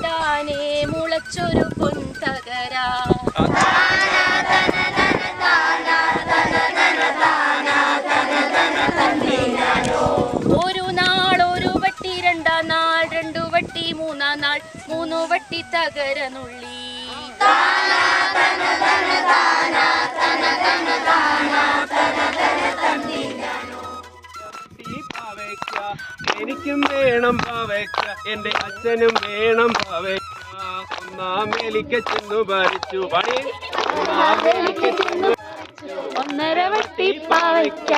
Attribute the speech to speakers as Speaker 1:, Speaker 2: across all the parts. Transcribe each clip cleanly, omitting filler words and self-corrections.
Speaker 1: താനെ മുളച്ചൊരു പൊൻതകര. ഒരു നാൾ ഒരു വട്ടി, രണ്ടാം നാൾ രണ്ടു വട്ടി, മൂന്നാം നാൾ മൂന്നു വട്ടി തകര നുള്ളി.
Speaker 2: എനിക്കും വേണം പാവയ്ക്ക, എന്റെ അച്ഛനും വേണം പാവയ്ക്ക. ഒന്നാം വേലിക്ക് ചെന്നു പറിച്ചു പണി, ഒന്നാം വേലിക്ക് ചെന്നു
Speaker 1: 1.5 വട്ടി പാവയ്ക്ക.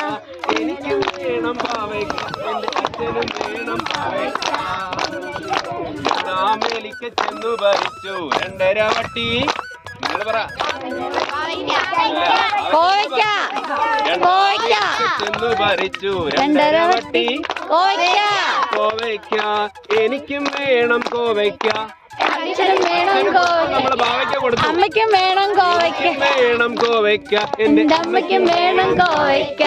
Speaker 2: എനിക്കും വേണം പാവയ്ക്ക, എന്റെ അച്ഛനും വേണം പാവയ്ക്ക. ഒന്നാം വേലിക്ക് ചെന്നു പറിച്ചു 2.5 വട്ടി. നിങ്ങൾ പറ. ചെന്നു പറിച്ചു 2.5 വട്ടി കോവയ്ക്ക. എനിക്കും വേണം കോവയ്ക്ക, നമ്മള് പാവയ്ക്ക കൊടുത്തു.
Speaker 1: അമ്മയ്ക്കും വേണം കോവയ്ക്ക,
Speaker 2: വേണം കോവയ്ക്ക, എന്റെ
Speaker 1: അമ്മയ്ക്കും വേണം കോവയ്ക്ക.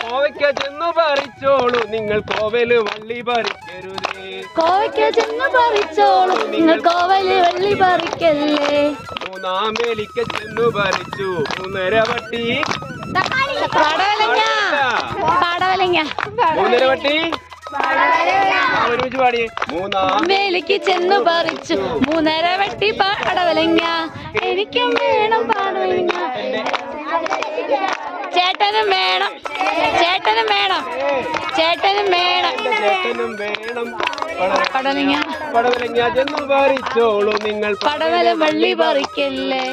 Speaker 2: കോവയ്ക്ക ചെന്നു പറിച്ചോളൂ, നിങ്ങൾ കോവല് വള്ളി പറിക്കരുതേ.
Speaker 1: കോവയ്ക്ക ചെന്ന് പറിച്ചോളൂ, നിങ്ങൾ കോവല് വള്ളി പറിക്കല്ലേ.
Speaker 2: മൂന്നാം വേലിക്ക് ചെന്നു പറിച്ചു 3.5 വട്ടി.
Speaker 1: പടവലങ്ങ
Speaker 2: 3.5 വട്ടി ഒരുമിച്ച് പാടിയേ. മൂന്നാം
Speaker 1: വേലിക്ക് ചെന്നു പറിച്ചു 3.5 വട്ടി പടവലങ്ങ. എനിക്കും വേണം പടവലങ്ങ, ചേട്ടനും വേണം, ചേട്ടനും വേണം, ചേട്ടനും വേണം,
Speaker 2: ചേട്ടനും വേണം
Speaker 1: പടവലങ്ങ.
Speaker 2: പടവലങ്ങ ചെന്നു പറിച്ചോളൂ, നിങ്ങൾ
Speaker 1: പടവല വള്ളി പറിക്കല്ലേ.